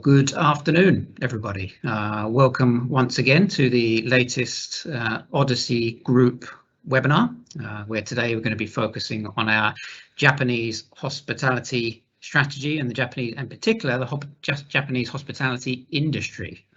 Good afternoon, everybody. Welcome once again to the latest Odyssey Group webinar, where today we're going to be focusing on our Japanese hospitality strategy and in particular, the Japanese hospitality industry.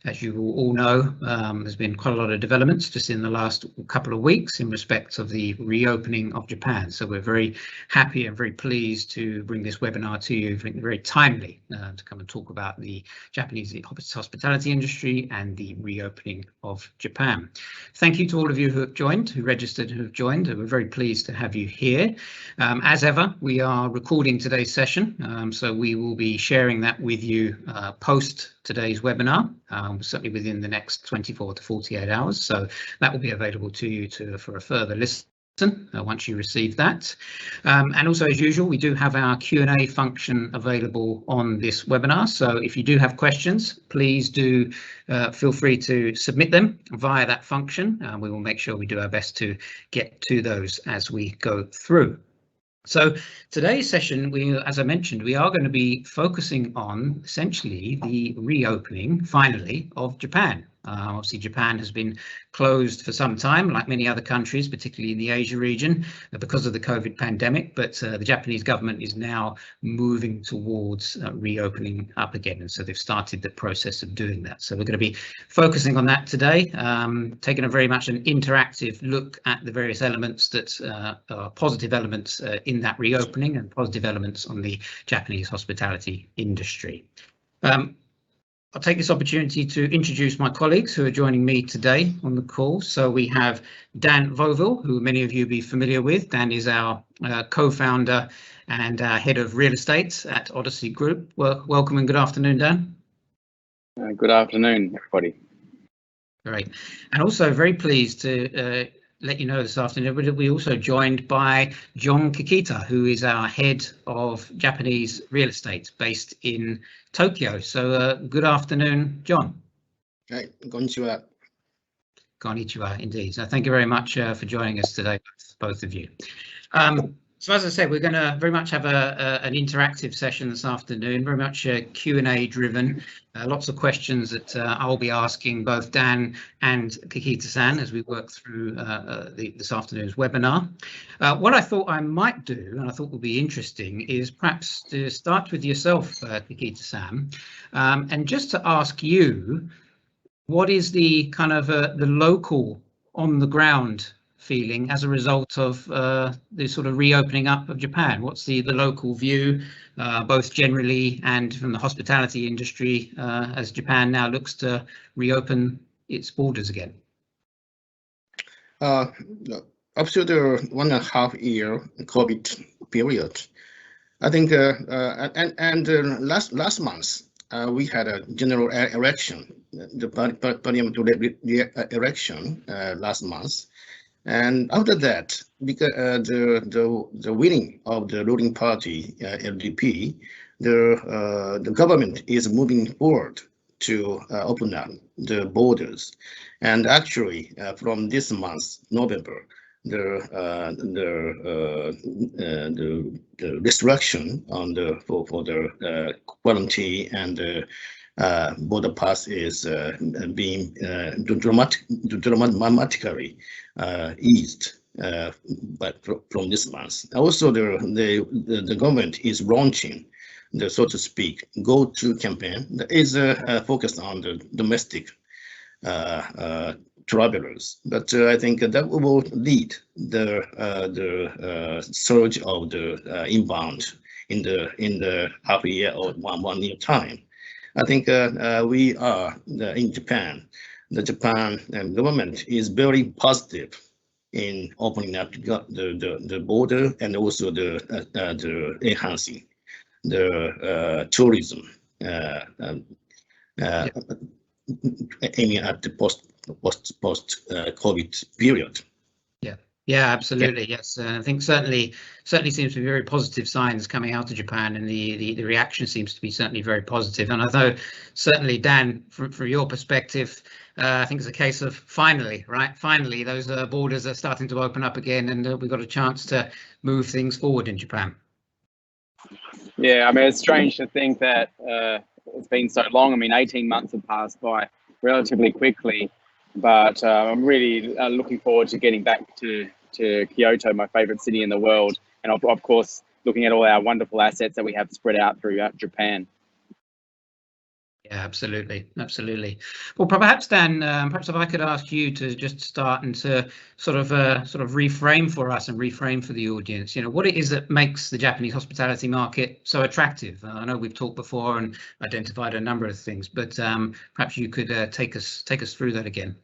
As you all know, there's been quite a lot of developments just in the last couple of weeks in respect of the reopening of Japan. So we're very happy and very pleased to bring this webinar to you, very timely, to come and talk about the Japanese hospitality industry and the reopening of Japan. Thank you to all of you who have joined, who registered, who have joined. We're very pleased to have you here. As ever, we are recording today's session, so we will be sharing that with you post today's webinar, certainly within the next 24 to 48 hours. So that will be available to you for a further listen once you receive that. And also, as usual, we do have our Q&A function available on this webinar. So if you do have questions, please do feel free to submit them via that function. We will make sure we do our best to get to those as we go through. So today's session, as I mentioned, we are going to be focusing on essentially the reopening, finally, of Japan. Obviously, Japan has been closed for some time, like many other countries, particularly in the Asia region, because of the COVID pandemic. But the Japanese government is now moving towards reopening up again. And so they've started the process of doing that. So we're going to be focusing on that today, taking a very much an interactive look at the various elements that are positive elements in that reopening and positive elements on the Japanese hospitality industry. I'll take this opportunity to introduce my colleagues who are joining me today on the call. So we have Dan Vovil, who many of you will be familiar with. Dan is our co-founder and head of real estate at Odyssey Group. Welcome and good afternoon, Dan. Good afternoon, everybody. Great. And also very pleased to let you know this afternoon, we're also joined by John Kakita, who is our head of Japanese real estate based in Tokyo. So good afternoon, John. Hi, konnichiwa. Konnichiwa, indeed. So thank you very much for joining us today, both of you. So as I said, we're going to very much have an interactive session this afternoon, very much Q&A driven. Lots of questions that I'll be asking both Dan and Kakita-san as we work through this afternoon's webinar. What I thought I might do, and I thought would be interesting, is perhaps to start with yourself, Kakita-san, and just to ask you, what is the kind of the local on the ground feeling as a result of the sort of reopening up of Japan? What's the local view, both generally and from the hospitality industry, as Japan now looks to reopen its borders again? After the 1.5 year COVID period, I think, last month we had a general election, the parliamentary election last month. And after that, because the winning of the ruling party, LDP, the government is moving forward to open up the borders. And actually, from this month, November, the restriction on for the quarantine and the border pass is being dramatically eased but from this month. Also, the government is launching the, so to speak, go-to campaign that is focused on the domestic travelers. But I think that will lead the surge of the inbound in the half a year or one year time. I think we are in Japan. The Japan government is very positive in opening up the border and also the enhancing the tourism, aiming at the post COVID period. Yeah, absolutely. Yes, I think certainly seems to be very positive signs coming out of Japan, and the reaction seems to be certainly very positive. And although certainly, Dan, from your perspective, I think it's a case of finally, right? Finally, those borders are starting to open up again, and we've got a chance to move things forward in Japan. Yeah, I mean, it's strange to think that it's been so long. I mean, 18 months have passed by relatively quickly, but I'm really looking forward to getting back to Kyoto, my favorite city in the world, and of course looking at all our wonderful assets that we have spread out throughout Japan. Yeah, absolutely, absolutely. Well, perhaps Dan, perhaps if I could ask you to just start and to sort of reframe for us and reframe for the audience, what it is that makes the Japanese hospitality market so attractive. I know we've talked before and identified a number of things, but perhaps you could take us through that again.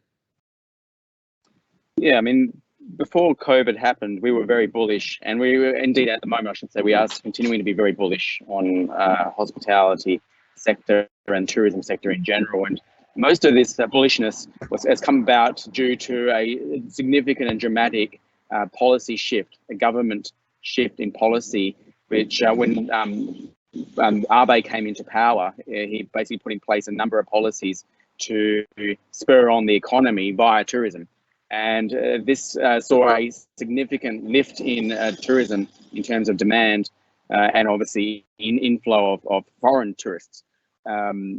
Yeah, I mean, before COVID happened, we were very bullish, and we were indeed at the moment, I should say, we are continuing to be very bullish on hospitality sector and tourism sector in general. And most of this bullishness has come about due to a significant and dramatic policy shift, a government shift in policy, which when Abe came into power, he basically put in place a number of policies to spur on the economy via tourism. And this saw a significant lift in tourism in terms of demand and obviously inflow of foreign tourists.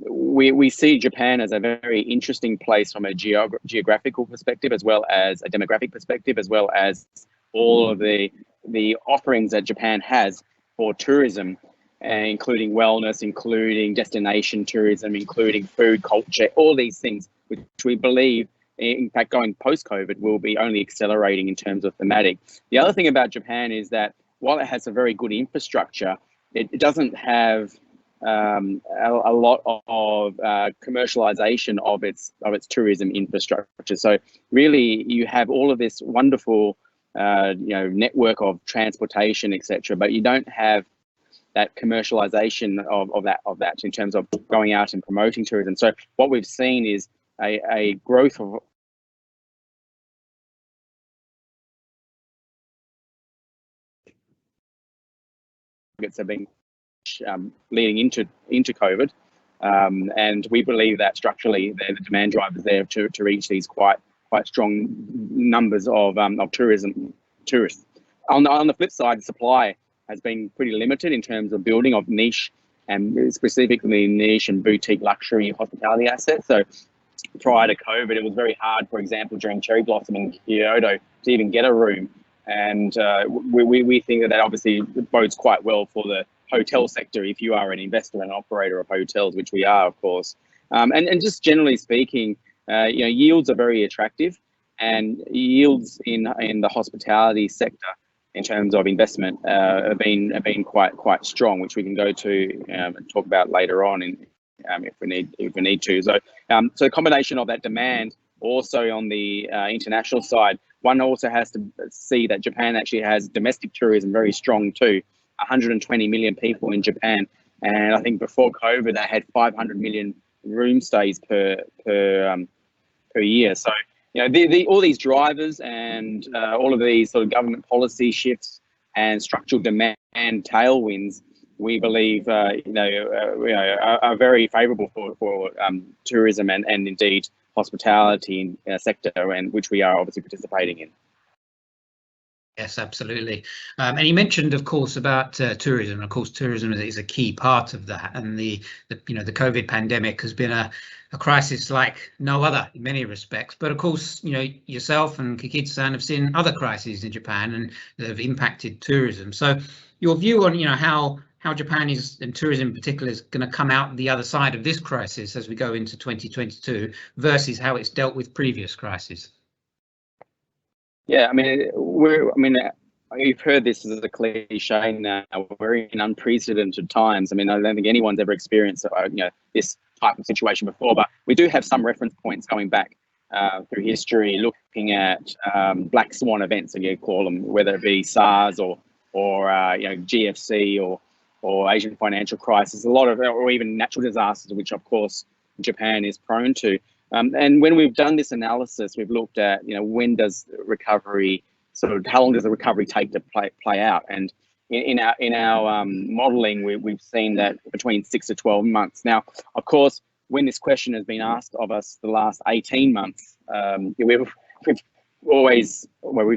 We see Japan as a very interesting place from a geographical perspective, as well as a demographic perspective, as well as all of the offerings that Japan has for tourism, including wellness, including destination tourism, including food, culture, all these things, which we believe, in fact, going post-COVID, will be only accelerating in terms of thematic. The other thing about Japan is that while it has a very good infrastructure, it doesn't have a lot of commercialization of its tourism infrastructure. So really, you have all of this wonderful network of transportation, etc., but you don't have that commercialization of that in terms of going out and promoting tourism. So what we've seen is a growth of have been leading into COVID, and we believe that structurally the demand drivers there to reach these quite strong numbers of tourists. On the flip side, the supply has been pretty limited in terms of building of niche and specifically niche and boutique luxury hospitality assets. So prior to COVID, it was very hard, for example, during cherry blossom in Kyoto, to even get a room. And we think that obviously bodes quite well for the hotel sector if you are an investor and operator of hotels, which we are, of course. And just generally speaking, yields are very attractive, and yields in the hospitality sector in terms of investment have been quite strong, which we can go to and talk about later on if we need to. So a combination of that demand, also on the international side, one also has to see that Japan actually has domestic tourism very strong too. 120 million people in Japan, and I think before COVID they had 500 million room stays per year. So all these drivers and all of these sort of government policy shifts and structural demand tailwinds, we believe are very favourable for tourism and indeed hospitality sector, and which we are obviously participating in. Yes, absolutely. And you mentioned, of course, about tourism. Of course, tourism is a key part of that. And the COVID pandemic has been a crisis like no other in many respects. But of course, yourself and Kakita-san have seen other crises in Japan and that have impacted tourism. So your view on how Japan is, and tourism in particular, is going to come out the other side of this crisis as we go into 2022 versus how it's dealt with previous crises. Yeah, I mean, you've heard this as a cliche now. We're in unprecedented times. I mean, I don't think anyone's ever experienced this type of situation before, but we do have some reference points going back through history, looking at black swan events, as you call them, whether it be SARS or GFC or Asian financial crisis, or even natural disasters, which of course Japan is prone to. And when we've done this analysis, we've looked at, when does recovery how long does the recovery take to play out? And in our modelling, we've seen that between 6 to 12 months. Now, of course, when this question has been asked of us the last 18 months, we've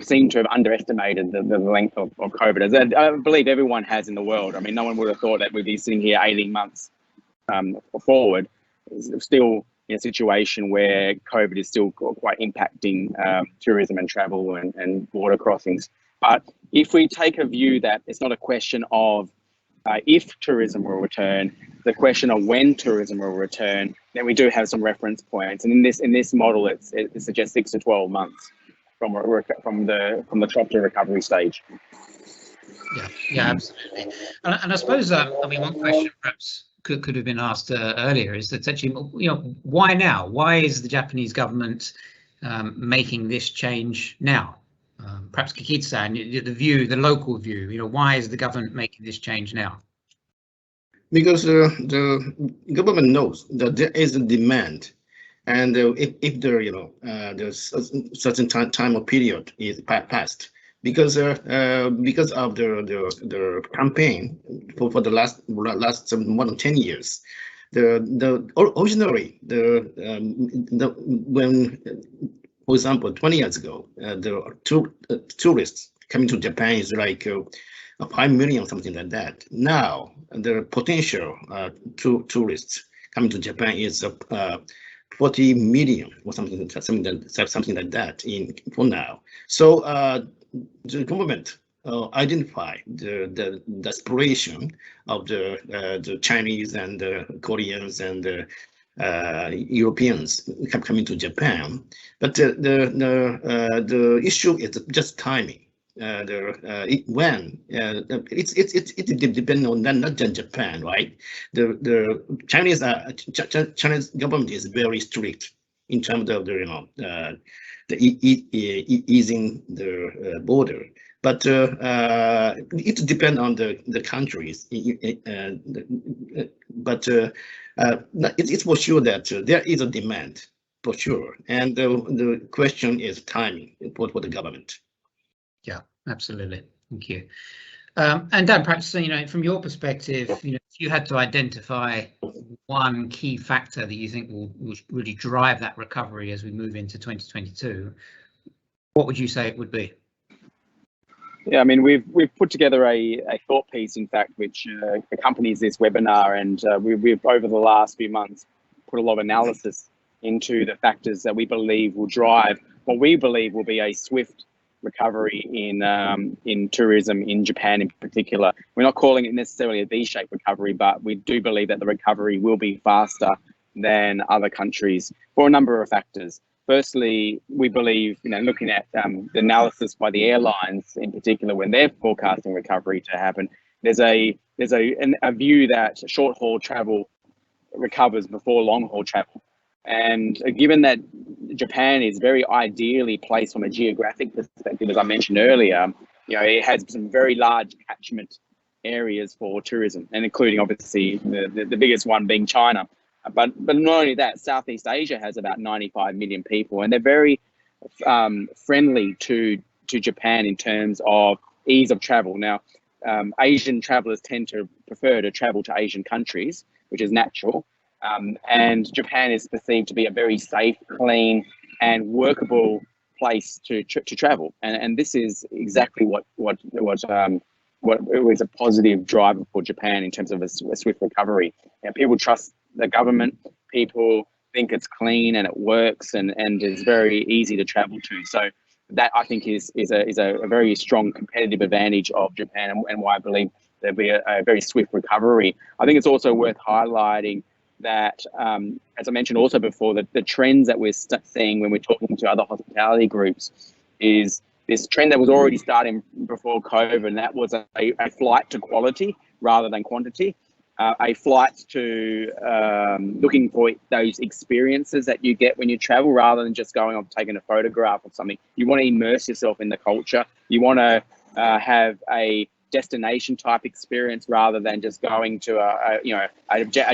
seemed to have underestimated the length of COVID, as I believe everyone has in the world. I mean, no one would have thought that we'd be sitting here 18 months forward, still in a situation where COVID is still quite impacting tourism and travel and border crossings. But if we take a view that it's not a question of if tourism will return, the question of when tourism will return, then we do have some reference points. And in this model, it suggests 6 to 12 months from the trough to recovery stage. Yeah, absolutely. And I suppose I mean, one question perhaps could have been asked earlier is that actually, why now? Why is the Japanese government making this change now? Perhaps Kakita-san, the local view, why is the government making this change now? Because the government knows that there is a demand, and if there, there's a certain time or period is passed, because of the campaign for the last more than 10 years, originally when, for example, 20 years ago, the tourists coming to Japan is like 5 million, something like that. Now the potential tourists coming to Japan is 40 million or something like that for now. So the government identify the aspiration of the Chinese and the Koreans and the Europeans coming to Japan, but the issue is just timing. It depends on not just Japan, right? The Chinese government is very strict in terms of the easing the border. But it depends on the countries. But it's for sure that there is a demand, for sure. And the question is timing for the government. Yeah, absolutely. Thank you. And Dan, perhaps, from your perspective, if you had to identify one key factor that you think will really drive that recovery as we move into 2022, what would you say it would be? Yeah, I mean, we've put together a thought piece, in fact, which accompanies this webinar, and we've over the last few months put a lot of analysis into the factors that we believe will drive what we believe will be a swift recovery in tourism in Japan in particular. We're not calling it necessarily a V-shaped recovery, but we do believe that the recovery will be faster than other countries for a number of factors. Firstly, we believe, looking at the analysis by the airlines in particular, when they're forecasting recovery to happen, there's a view that short haul travel recovers before long haul travel. And given that Japan is very ideally placed from a geographic perspective, as I mentioned earlier, it has some very large catchment areas for tourism, and including obviously the biggest one being China. But not only that, Southeast Asia has about 95 million people, and they're very friendly to Japan in terms of ease of travel. Now, Asian travelers tend to prefer to travel to Asian countries, which is natural. And Japan is perceived to be a very safe, clean, and workable place to travel. And this is exactly what was a positive driver for Japan in terms of a swift recovery. And people trust the government. People think it's clean and it works and is very easy to travel to. So that, I think, is a very strong competitive advantage of Japan, and why I believe there'll be a very swift recovery. I think it's also worth highlighting that, as I mentioned also before, that the trends that we're seeing when we're talking to other hospitality groups is this trend that was already starting before COVID, and that was a flight to quality rather than quantity. A flight to looking for those experiences that you get when you travel, rather than just going off taking a photograph or something. You want to immerse yourself in the culture. You want to have a destination type experience rather than just going to a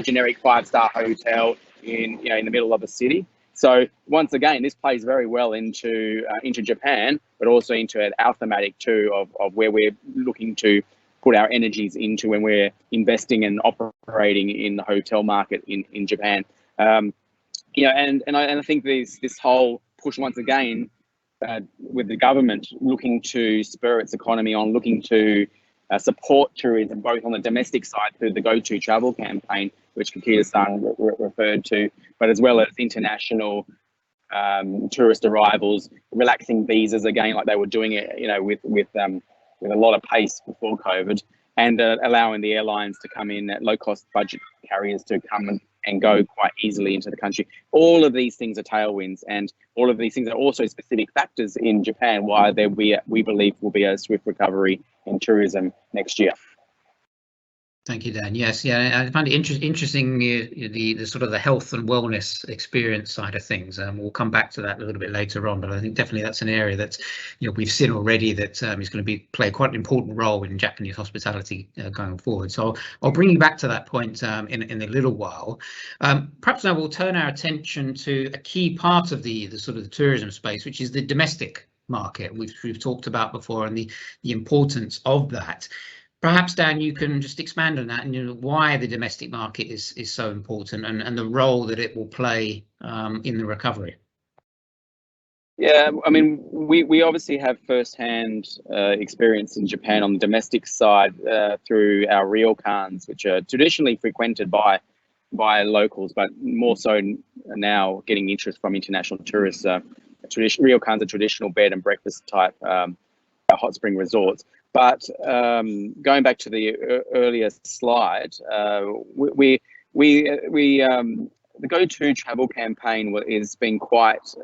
generic 5-star hotel in the middle of a city. So once again, this plays very well into Japan, but also into our thematic too of where we're looking to put our energies into when we're investing and operating in the hotel market in Japan. And I think this whole push once again with the government looking to spur its economy on, looking to support tourism, both on the domestic side through the Go To Travel campaign, which Kakita-san referred to, but as well as international tourist arrivals, relaxing visas again, like they were doing it, with a lot of pace before COVID, and allowing the airlines to come in at low-cost budget carriers to come and go quite easily into the country. All of these things are tailwinds, and all of these things are also specific factors in Japan why we believe will be a swift recovery in tourism next year. Thank you, Dan. Yes, yeah, I find it interesting the sort of the health and wellness experience side of things. We'll come back to that a little bit later on, but I think definitely that's an area that we've seen already that is going to play quite an important role in Japanese hospitality going forward. So I'll bring you back to that point in a little while. Perhaps now we'll turn our attention to a key part of the sort of the tourism space, which is the domestic market, which we've talked about before, and the importance of that. Perhaps, Dan, you can just expand on that and why the domestic market is so important and the role that it will play in the recovery. Yeah, I mean, we obviously have first-hand experience in Japan on the domestic side through our ryokans, which are traditionally frequented by locals, but more so now getting interest from international tourists. Ryokans are traditional bed and breakfast type hot spring resorts. But going back to the earlier slide, the Go To Travel campaign has been quite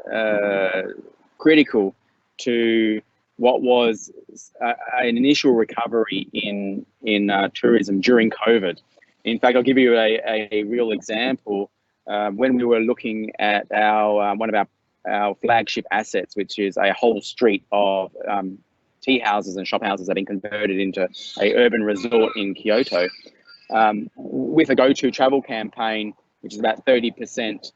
critical to what was an initial recovery in tourism during COVID. In fact, I'll give you a real example. When we were looking at one of our flagship assets, which is a whole street of tea houses and shop houses that have been converted into a urban resort in Kyoto, with a Go To Travel campaign, which is about 30%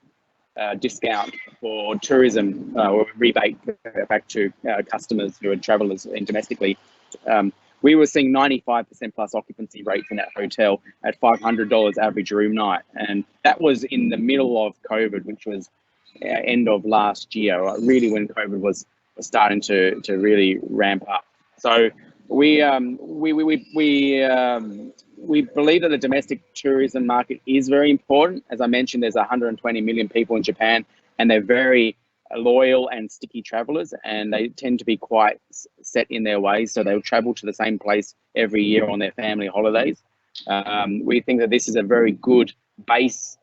discount for tourism or rebate back to customers who are travellers domestically. We were seeing 95% plus occupancy rates in that hotel at $500 average room night, and that was in the middle of COVID, which was end of last year, really when COVID was starting to really ramp up. So we believe that the domestic tourism market is very important. As I mentioned, there's 120 million people in Japan, and they're very loyal and sticky travelers, and they tend to be quite set in their ways. So they'll travel to the same place every year on their family holidays. We think that this is a very good base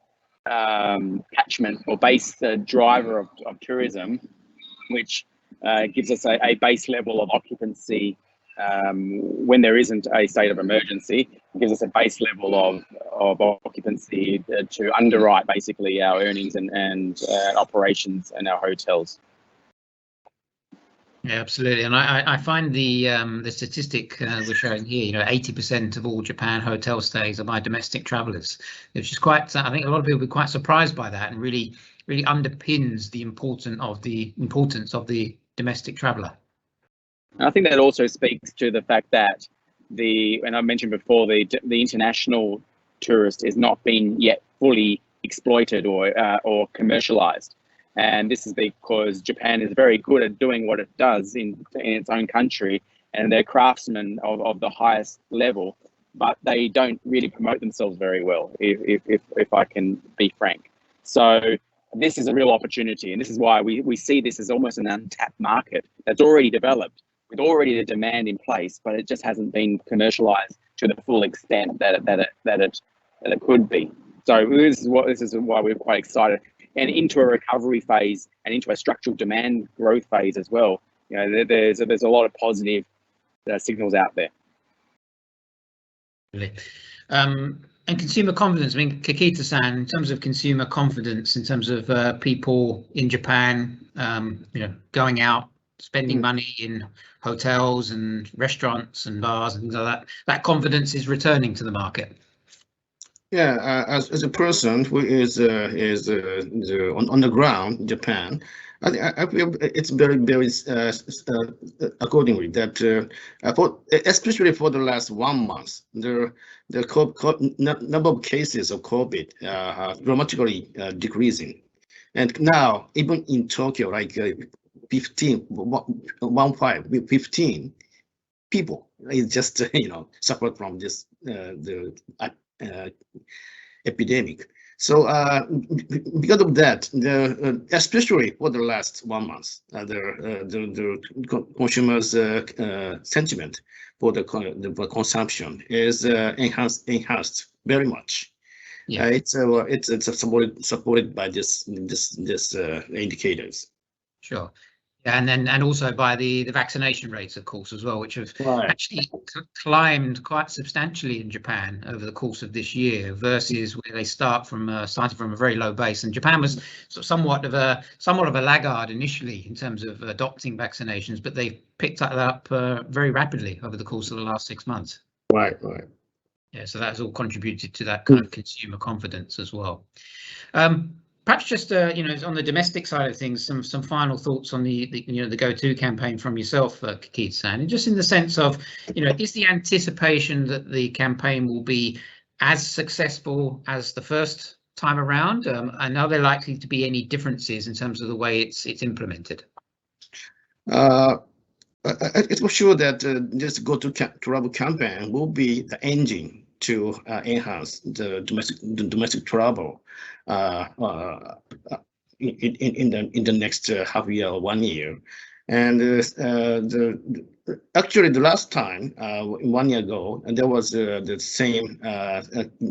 catchment or base driver of tourism, which gives us a base level of occupancy when there isn't a state of emergency. It gives us a base level of occupancy to underwrite basically our earnings and operations and our hotels. Yeah, absolutely, and I find the statistic we're showing here, 80% of all Japan hotel stays are by domestic travellers, which is quite. I think a lot of people will be quite surprised by that, and really underpins the importance of the domestic traveller. I think that also speaks to the fact that and I mentioned before, the international tourist is not being yet fully exploited or commercialized. And this is because Japan is very good at doing what it does in its own country, and they're craftsmen of the highest level, but they don't really promote themselves very well, if I can be frank. So this is a real opportunity, and this is why we see this as almost an untapped market that's already developed, with already the demand in place, but it just hasn't been commercialized to the full extent that it could be. So this is why we're quite excited. And into a recovery phase and into a structural demand growth phase as well. There's a lot of positive signals out there. Really. And consumer confidence. I mean, Kakita-san, in terms of consumer confidence, in terms of people in Japan, going out, spending money in hotels and restaurants and bars and things like that, that confidence is returning to the market. Yeah, as a person who is on the ground in Japan, I feel it's very accordingly that especially for the last 1 month, the number of cases of COVID are dramatically decreasing, and now even in Tokyo, like 15 people is just suffered from this epidemic. So because of that, especially for the last 1 month, the consumers' sentiment for the consumption is enhanced very much. Yeah. It's supported by this indicators. Sure. Yeah, and also by the vaccination rates, of course, as well, which have actually climbed quite substantially in Japan over the course of this year, versus where they started from a very low base. And Japan was somewhat of a laggard initially in terms of adopting vaccinations, but they've picked that up very rapidly over the course of the last 6 months. Right. Yeah, so that's all contributed to that kind of consumer confidence as well. Perhaps just on the domestic side of things, some final thoughts on the Go-To campaign from yourself, Kakita-san, and just in the sense of, is the anticipation that the campaign will be as successful as the first time around, and are there likely to be any differences in terms of the way it's implemented? It's for sure that this Go-To travel campaign will be the engine to enhance the domestic travel in the next half year or 1 year. And actually the last time 1 year ago, and there was the same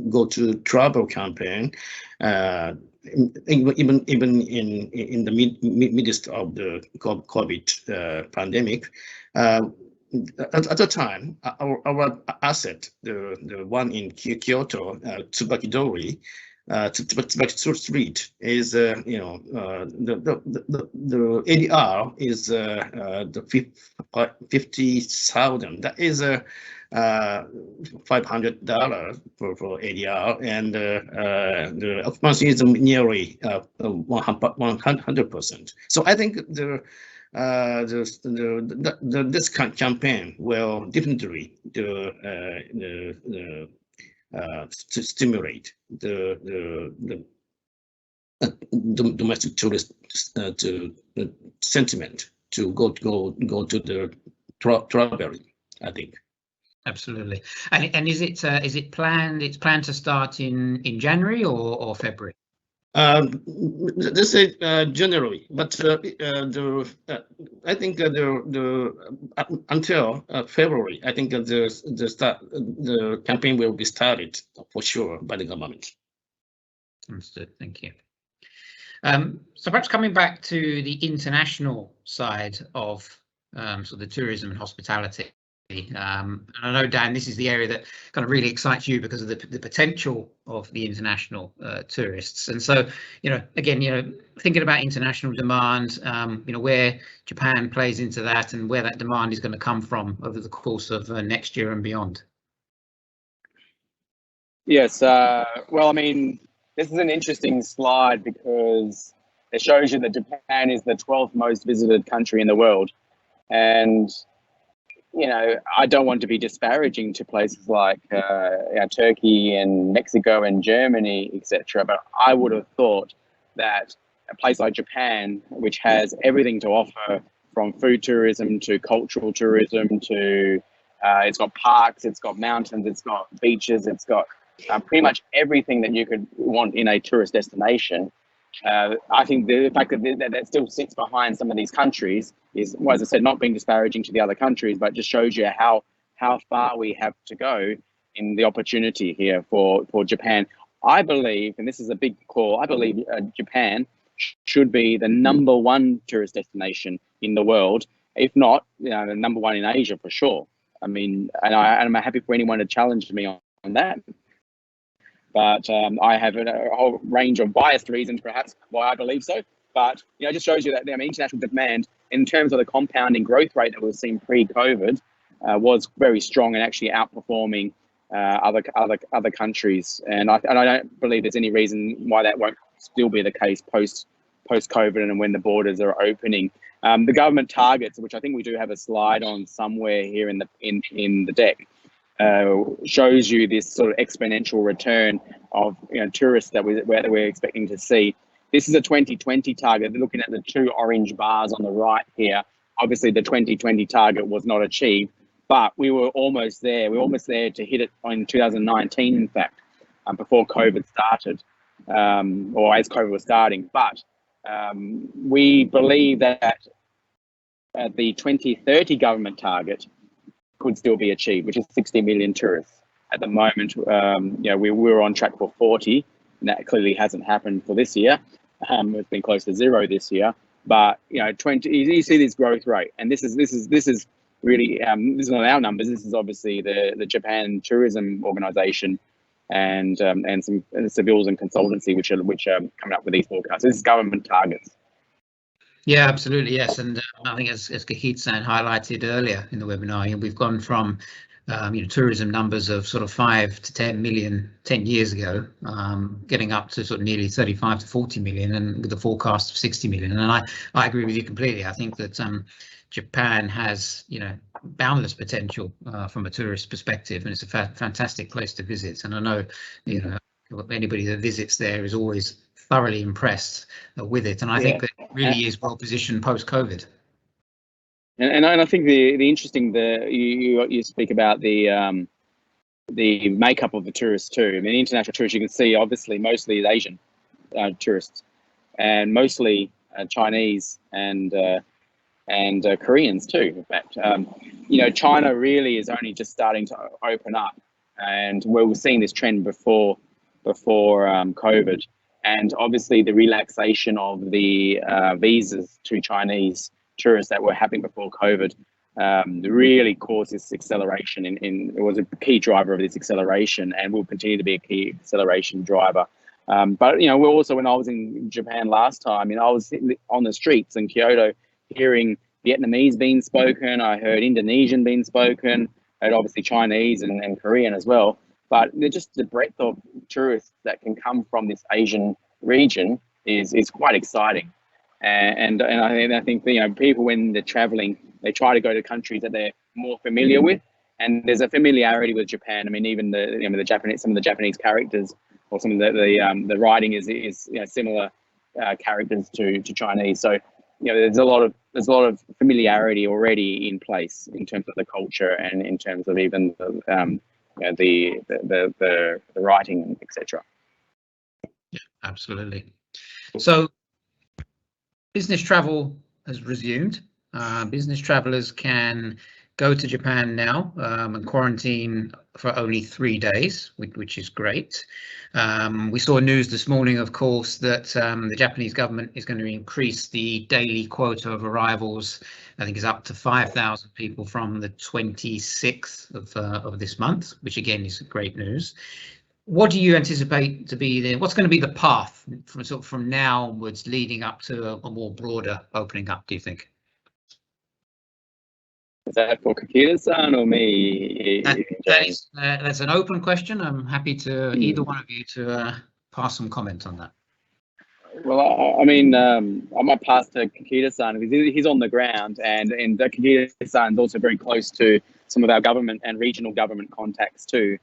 Go-To travel campaign, even in the midst of the COVID pandemic. At the time, our asset, the one in Kyoto, Tsubakidori, Tsubaki Street, is the ADR is the 50,000. That is $500 for ADR, and the occupancy is nearly 100%. So I think this campaign will definitely stimulate the domestic tourist sentiment to go to the traveling, I think. Absolutely. And is it planned? It's planned to start in January or February? This is January, but I think until February, I think the campaign will be started for sure by the government. Understood. Thank you. So perhaps coming back to the international side of sort of the tourism and hospitality. And I know, Dan, this is the area that kind of really excites you because of the potential of the international tourists. And so, again, thinking about international demand, where Japan plays into that and where that demand is going to come from over the course of next year and beyond. Yes. Well, I mean, this is an interesting slide because it shows you that Japan is the 12th most visited country in the world. And I don't want to be disparaging to places like Turkey and Mexico and Germany, etc. But I would have thought that a place like Japan, which has everything to offer, from food tourism to cultural tourism to it's got parks, it's got mountains, it's got beaches, it's got pretty much everything that you could want in a tourist destination. I think the fact that still sits behind some of these countries is, well, as I said, not being disparaging to the other countries, but just shows you how far we have to go in the opportunity here for Japan. I believe, and this is a big call, I believe Japan should be the #1 tourist destination in the world, if not, the #1 in Asia for sure. I mean, and I'm happy for anyone to challenge me on that. But I have a whole range of biased reasons, perhaps, why I believe so. But it just shows you that international demand, in terms of the compounding growth rate that we've seen pre-COVID, was very strong and actually outperforming other countries. And I don't believe there's any reason why that won't still be the case post-COVID and when the borders are opening. The government targets, which I think we do have a slide on somewhere here in the deck, shows you this sort of exponential return of tourists that we're expecting to see. This is a 2020 target. They're looking at the 2 orange bars on the right here. Obviously, the 2020 target was not achieved, but we were almost there. We were almost there to hit it in 2019, in fact, before COVID started, or as COVID was starting. But we believe that the 2030 government target could still be achieved, which is 60 million tourists. At the moment, we were on track for 40, and that clearly hasn't happened for this year. It's been close to 0 this year, but 20. You see this growth rate, and this is really this is not our numbers. This is obviously the Japan Tourism Organization and some civils and consultancy which are coming up with these forecasts. This is government targets. Yeah, absolutely, yes. And I think as Kakita highlighted earlier in the webinar, we've gone from tourism numbers of sort of 5 to 10 million 10 years ago, getting up to sort of nearly 35 to 40 million, and with a forecast of 60 million. And I agree with you completely. I think that Japan has boundless potential from a tourist perspective, and it's a fantastic place to visit. And I know anybody that visits there is always thoroughly impressed with it, and I think that it really is well positioned post-COVID. And I think the interesting you speak about the makeup of the tourists too. I mean, international tourists, you can see obviously mostly is Asian tourists, and mostly Chinese and Koreans too. In fact, China really is only just starting to open up, and we were seeing this trend before COVID. And obviously the relaxation of the visas to Chinese tourists that were happening before COVID really caused this acceleration. It was a key driver of this acceleration, and will continue to be a key acceleration driver. But we're also, when I was in Japan last time, I was on the streets in Kyoto, hearing Vietnamese being spoken. I heard Indonesian being spoken. I heard obviously Chinese and Korean as well. But just the breadth of tourists that can come from this Asian region is quite exciting, and I think people, when they're traveling, they try to go to countries that they're more familiar with, and there's a familiarity with Japan. I mean, even the Japanese, some of the Japanese characters, or some of the writing is similar characters to Chinese. So there's a lot of familiarity already in place in terms of the culture and in terms of even the writing, etc. Yeah, absolutely. So business travel has resumed. Business travelers can go to Japan now and quarantine for only 3 days, which is great. We saw news this morning, of course, that the Japanese government is going to increase the daily quota of arrivals. I think is up to 5,000 people from the 26th of this month, which again is great news. What do you anticipate to be what's going to be the path from now onwards, leading up to a more broader opening up, do you think? Is that for Kakita-san or me? That's an open question. I'm happy to either one of you to pass some comment on that. Well, I mean, I might pass to Kakita-san because he's on the ground, and Kakita-san is also very close to some of our government and regional government contacts too.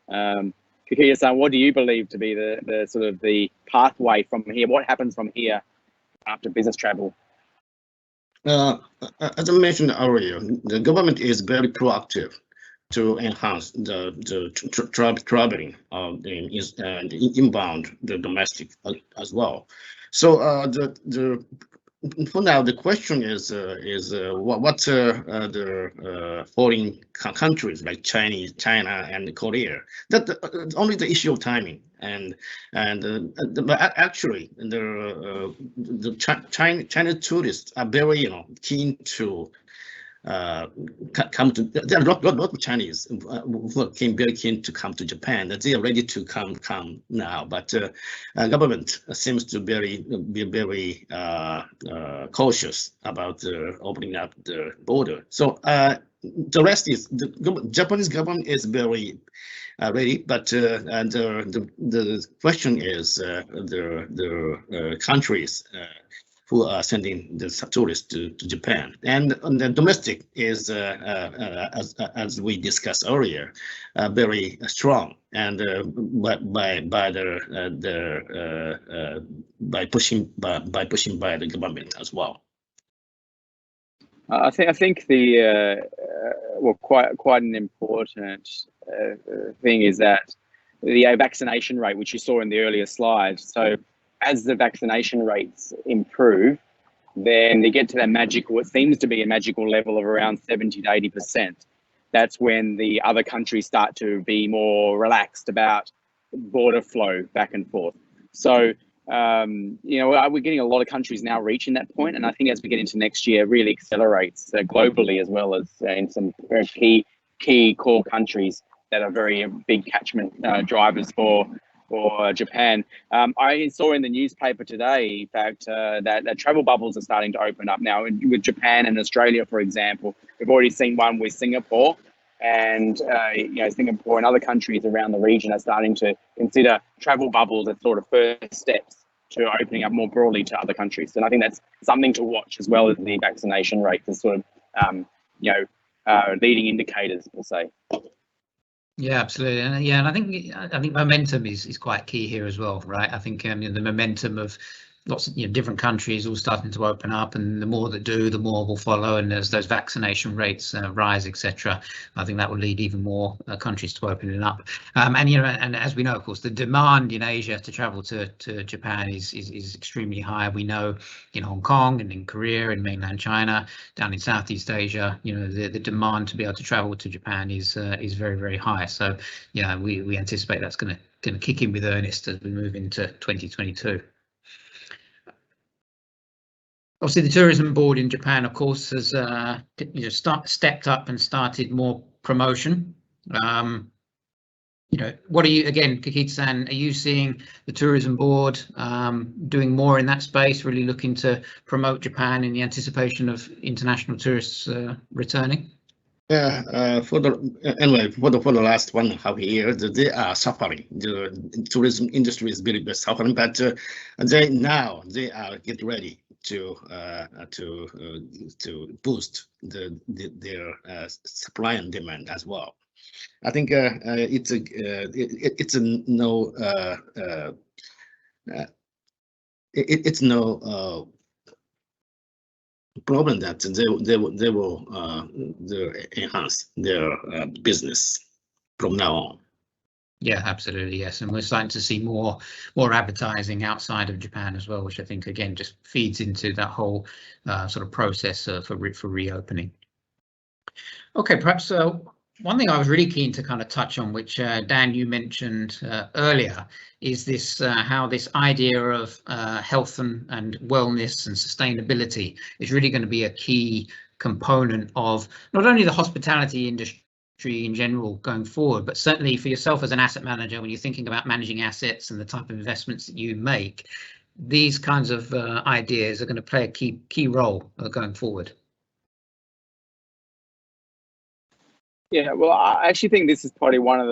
Kakita-san, what do you believe to be the sort of the pathway from here? What happens from here after business travel? As I mentioned earlier, the government is very proactive to enhance the traveling inbound, the domestic as well. So for now, the question is what the foreign countries like China and Korea. That only the issue of timing, but actually the China tourists are very keen to come to. There are a lot of Chinese who came very keen to come to Japan. That they are ready to come now, but government seems to be very cautious about opening up the border. So the rest is the Japanese government is very ready, but the question is the countries who are sending the tourists to Japan, and the domestic is, as we discussed earlier, very strong, and by pushing by the government as well. I think the well, quite an important thing is that the vaccination rate, which you saw in the earlier slide. So as the vaccination rates improve, then they get to that magical, what seems to be a magical level of around 70 to 80%. That's when the other countries start to be more relaxed about border flow back and forth. So, you know, we're getting a lot of countries now reaching that point, and I think as we get into next year, really accelerates globally as well as in some very key core countries that are very big catchment drivers for Japan. I saw in the newspaper today, in fact, that travel bubbles are starting to open up now with Japan and Australia, for example. We've already seen one with Singapore, and you know, Singapore and other countries around the region are starting to consider travel bubbles as sort of first steps to opening up more broadly to other countries. And I think that's something to watch, as well as the vaccination rates as sort of you know, leading indicators, we'll say. Yeah, absolutely. And yeah, and I think momentum is quite key here as well, right? I think you know, the momentum of lots of different countries all starting to open up, and the more that do, the more will follow. And as those vaccination rates rise, etc., I think that will lead even more countries to opening up. And you know, and as we know, of course, the demand in Asia to travel to Japan is extremely high. We know in Hong Kong and in Korea and mainland China, down in Southeast Asia, you know, the demand to be able to travel to Japan is very, very high. So yeah, we anticipate that's going to kick in with earnest as we move into 2022. Obviously, the tourism board in Japan, of course, has stepped up and started more promotion. You know, what are you, again, Kakita-san, are you seeing the tourism board doing more in that space, really looking to promote Japan in the anticipation of international tourists returning? Yeah, for the last 1.5 years, they are suffering. The tourism industry is really suffering, but they are get ready to boost their supply and demand as well. I think it's no problem that they will enhance their business from now on. Yeah, absolutely, yes, and we're starting to see more advertising outside of Japan as well, which I think again just feeds into that whole sort of process for reopening. Okay, perhaps one thing I was really keen to kind of touch on, which Dan, you mentioned earlier, is this how this idea of health and wellness and sustainability is really going to be a key component of not only the hospitality industry in general going forward, but certainly for yourself as an asset manager, when you're thinking about managing assets and the type of investments that you make, these kinds of ideas are going to play a key role going forward. Yeah, well, I actually think this is probably one of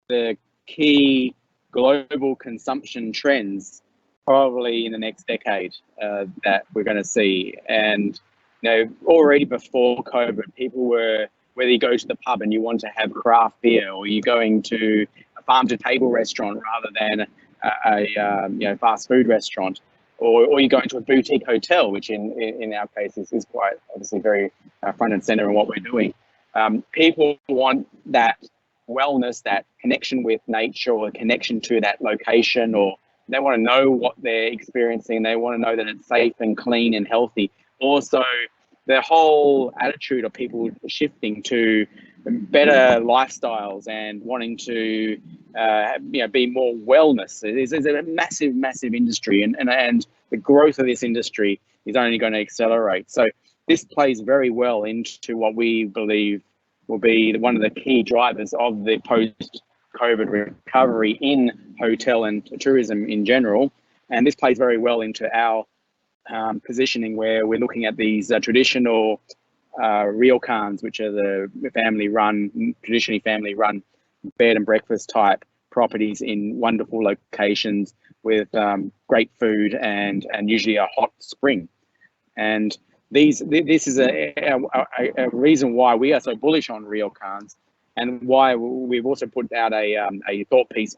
the key global consumption trends probably in the next decade that we're going to see. And you know, already before COVID, people were, whether you go to the pub and you want to have craft beer, or you're going to a farm-to-table restaurant rather than a fast food restaurant, or you're going to a boutique hotel, which in our case is quite obviously very front and center in what we're doing. People want that wellness, that connection with nature, or connection to that location, or they want to know what they're experiencing. They want to know that it's safe and clean and healthy. Also, the whole attitude of people shifting to better lifestyles and wanting to be more wellness. It's a massive industry, and the growth of this industry is only going to accelerate. So this plays very well into what we believe will be one of the key drivers of the post-COVID recovery in hotel and tourism in general. And this plays very well into our positioning, where we're looking at these traditional ryokans, which are the traditionally family-run bed and breakfast type properties in wonderful locations with great food and usually a hot spring. And this is a reason why we are so bullish on ryokans, and why we've also put out a thought piece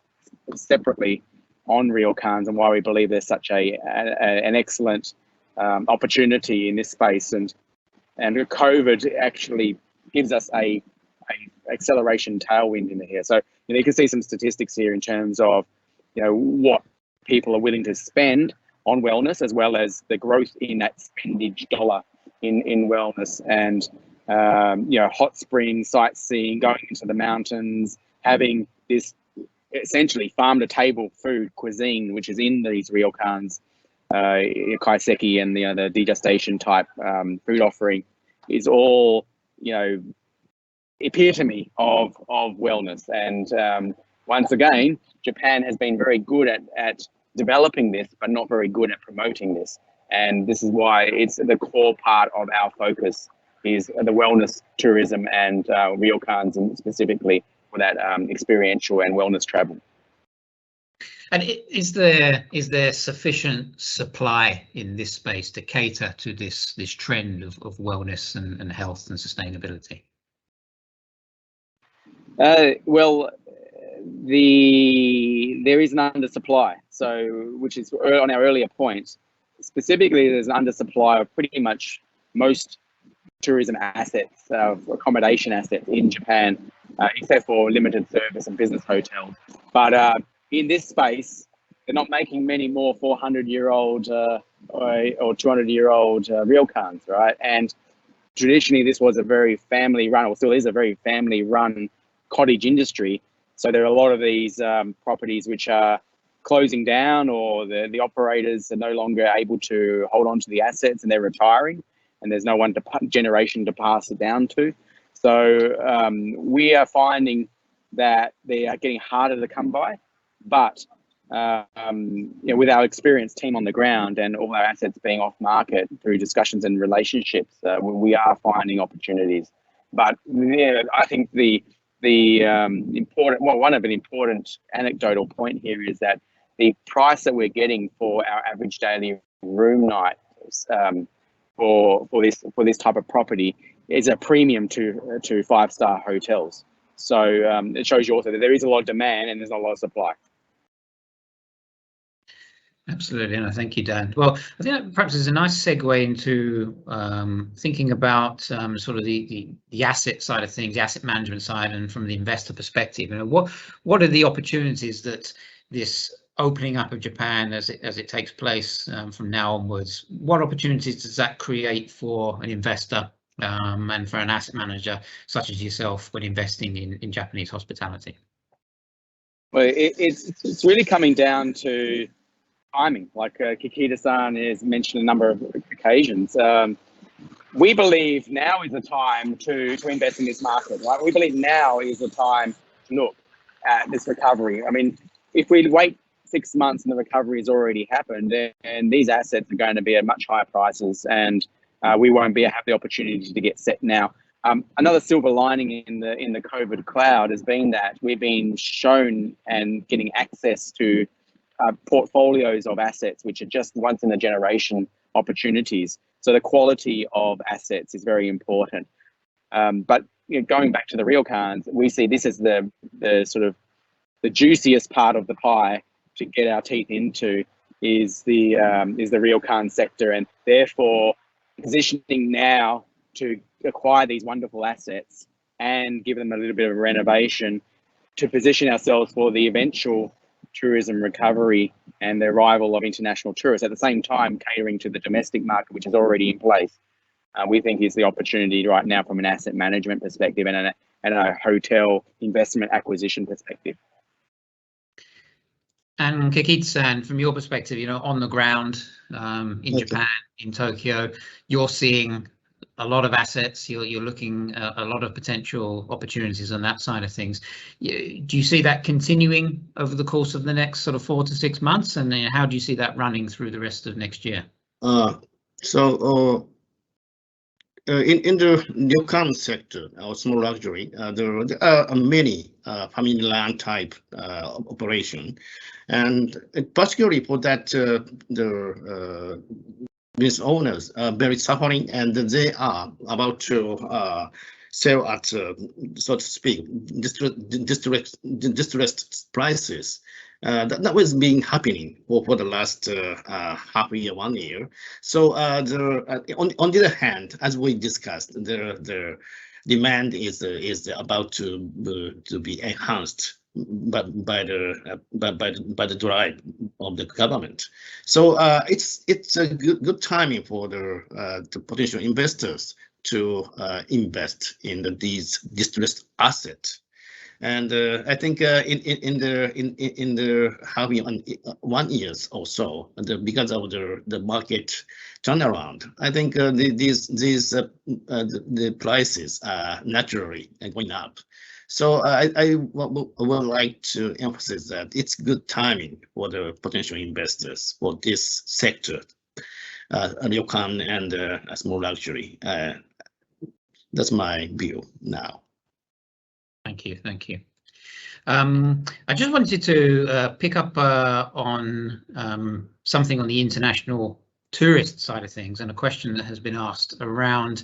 separately on ryokans, and why we believe there's such an excellent opportunity in this space. And and COVID actually gives us a acceleration tailwind in here. So you can see some statistics here in terms of what people are willing to spend on wellness, as well as the growth in that spendage dollar in wellness, and hot springs, sightseeing, going into the mountains, having this essentially farm to table food cuisine, which is in these ryokans, kaiseki and the degustation type food offering, is all epitome of wellness. And once again, Japan has been very good at developing this, but not very good at promoting this. And this is why it's the core part of our focus is the wellness tourism and ryokans, and specifically for that experiential and wellness travel. And is there sufficient supply in this space to cater to this trend of wellness and health and sustainability? Well, there is an undersupply. So, which is on our earlier point. Specifically, there's an undersupply of pretty much most tourism assets, accommodation assets in Japan, except for limited service and business hotels. But in this space, they're not making many more 400-year-old or 200-year-old ryokans, right? And traditionally, this was a very family-run, or still is a very family-run cottage industry. So there are a lot of these properties which are closing down, or the operators are no longer able to hold on to the assets and they're retiring, and there's no one generation to pass it down to. So we are finding that they are getting harder to come by, but with our experienced team on the ground and all our assets being off market through discussions and relationships, we are finding opportunities. But I think one of an important anecdotal point here is that the price that we're getting for our average daily room night for this type of property is a premium to 5-star hotels. So it shows you also that there is a lot of demand and there's not a lot of supply. Absolutely, and thank you, Dan. Well, I think that perhaps is a nice segue into thinking about sort of the asset side of things, the asset management side, and from the investor perspective. What are the opportunities that this opening up of Japan as it takes place from now onwards? What opportunities does that create for an investor and for an asset manager such as yourself when investing in Japanese hospitality? Well, it's really coming down to timing, like Kakita-san has mentioned a number of occasions. We believe now is the time to invest in this market, right? We believe now is the time to look at this recovery. I mean, if we wait 6 months and the recovery has already happened, and these assets are going to be at much higher prices, and we won't have the opportunity to get set now. Another silver lining in the COVID cloud has been that we've been shown and getting access to portfolios of assets which are just once in a generation opportunities. So the quality of assets is very important. But going back to the ryokans, we see this as the sort of the juiciest part of the pie to get our teeth into is the ryokan sector, and therefore positioning now to acquire these wonderful assets and give them a little bit of a renovation to position ourselves for the eventual tourism recovery and the arrival of international tourists, at the same time catering to the domestic market, which is already in place. We think is the opportunity right now from an asset management perspective and a hotel investment acquisition perspective. And Kakita-san, from your perspective, on the ground in Japan, in Tokyo, you're seeing a lot of assets, you're looking at a lot of potential opportunities on that side of things. Do you see that continuing over the course of the next sort of 4 to 6 months? And then how do you see that running through the rest of next year? In the ryokan sector, or small luxury, there are many family land type operation, and particularly for that the business owners are very suffering, and they are about to sell at so to speak distressed prices. That was been happening for the last half a year, 1 year. So on the other hand, as we discussed, the demand is about to be enhanced by the drive of the government. So it's a good timing for the potential investors to invest in these distressed assets. And I think in the having 1 year or so, because of the market turnaround, I think the prices are naturally going up. So I would like to emphasize that it's good timing for the potential investors for this sector, ryokan and small luxury. That's my view now. Thank you. Thank you. I just wanted to pick up on something on the international tourist side of things, and a question that has been asked around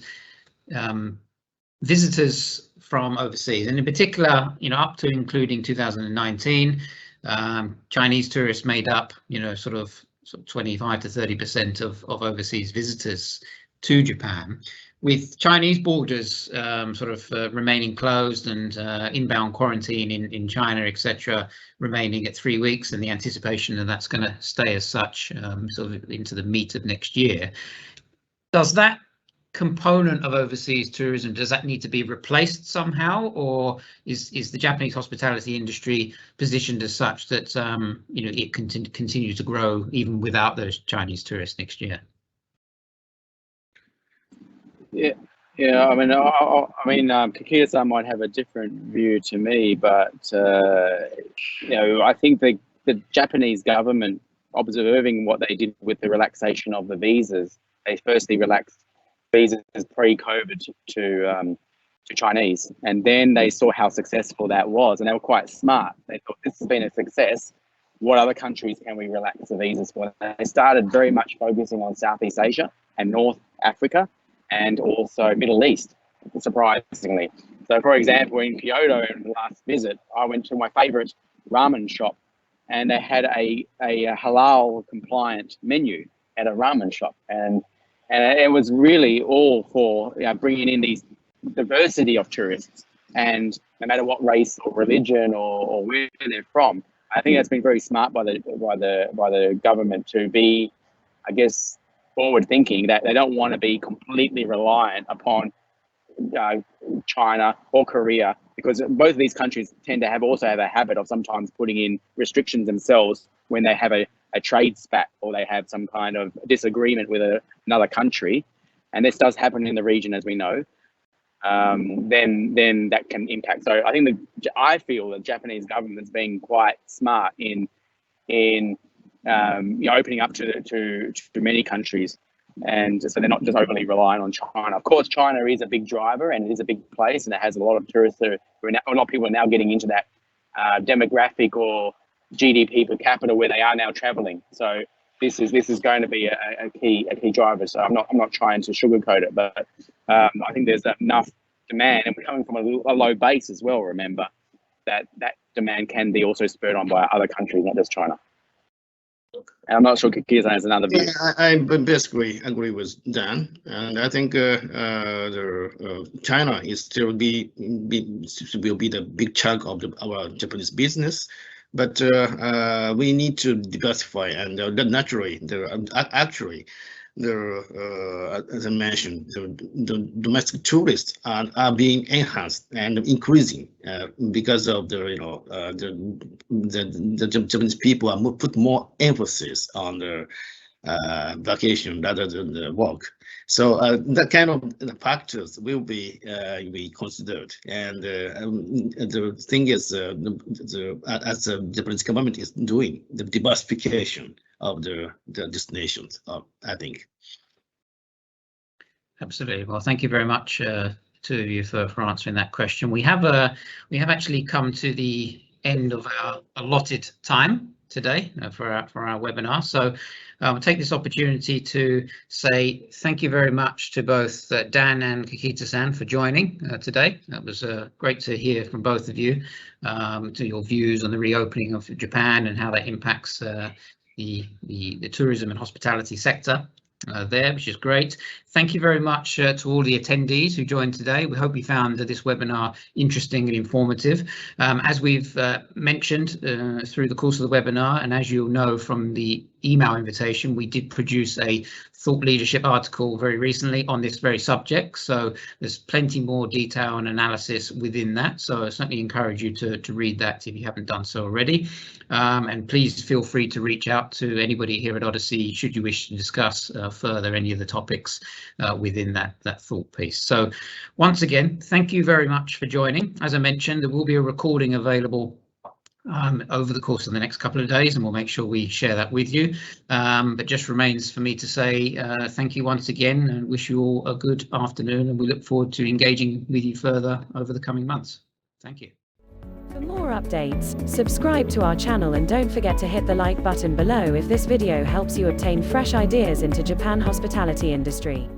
visitors from overseas, and in particular, up to including 2019, Chinese tourists made up, sort of 25 to 30% of overseas visitors to Japan. With Chinese borders remaining closed and inbound quarantine in China, etc., remaining at 3 weeks, and the anticipation that that's going to stay as such sort of into the meat of next year, does that component of overseas tourism, does that need to be replaced somehow, or is the Japanese hospitality industry positioned as such that it can continue to grow even without those Chinese tourists next year? Yeah. I mean, Kakita-san might have a different view to me, but I think the Japanese government, observing what they did with the relaxation of the visas, they firstly relaxed visas pre-COVID to Chinese, and then they saw how successful that was, and they were quite smart. They thought, this has been a success. What other countries can we relax the visas for? They started very much focusing on Southeast Asia and North Africa, and also Middle East, surprisingly. So, for example, in Kyoto, in the last visit, I went to my favorite ramen shop, and they had a halal compliant menu at a ramen shop, and it was really all for bringing in these diversity of tourists, and no matter what race or religion or where they're from. I think that's been very smart by the government to be, I guess, forward thinking, that they don't want to be completely reliant upon China or Korea, because both of these countries tend to also have a habit of sometimes putting in restrictions themselves when they have a trade spat or they have some kind of disagreement with another country, and this does happen in the region, as we know. Then that can impact. So I feel the Japanese government's being quite smart in opening up to many countries, and so they're not just overly reliant on China. Of course, China is a big driver, and it is a big place, and it has a lot of tourists. A lot of people are now getting into that demographic or GDP per capita where they are now traveling. So this is going to be a key driver. So I'm not trying to sugarcoat it, but I think there's enough demand, and we're coming from a low base as well. Remember that demand can be also spurred on by other countries, not just China. And I'm not sure Kakita has another view. I basically agree with Dan, and I think China is still will be the big chunk of our Japanese business, but we need to diversify, and naturally, as I mentioned, the domestic tourists are being enhanced and increasing because of the Japanese people are put more emphasis on the vacation rather than the work. So that kind of factors will be considered, and the thing is, as the Japanese government is doing the diversification of the destinations, I think. Absolutely. Well, thank you very much, two of you, for answering that question. We have actually come to the end of our allotted time today for our webinar. So I'll take this opportunity to say thank you very much to both Dan and Kakita-san for joining today. That was great to hear from both of you, to your views on the reopening of Japan and how that impacts the tourism and hospitality sector there, which is great. Thank you very much to all the attendees who joined today. We hope you found this webinar interesting and informative. As we've mentioned through the course of the webinar, and as you'll know from the email invitation, we did produce a thought leadership article very recently on this very subject. So there's plenty more detail and analysis within that. So I certainly encourage you to read that if you haven't done so already. And please feel free to reach out to anybody here at Odyssey should you wish to discuss further any of the topics within that thought piece. So once again, thank you very much for joining. As I mentioned, there will be a recording available over the course of the next couple of days, and we'll make sure we share that with you. But just remains for me to say thank you once again and wish you all a good afternoon, and we look forward to engaging with you further over the coming months. Thank you. For more updates, subscribe to our channel and don't forget to hit the like button below if this video helps you obtain fresh ideas into Japan hospitality industry.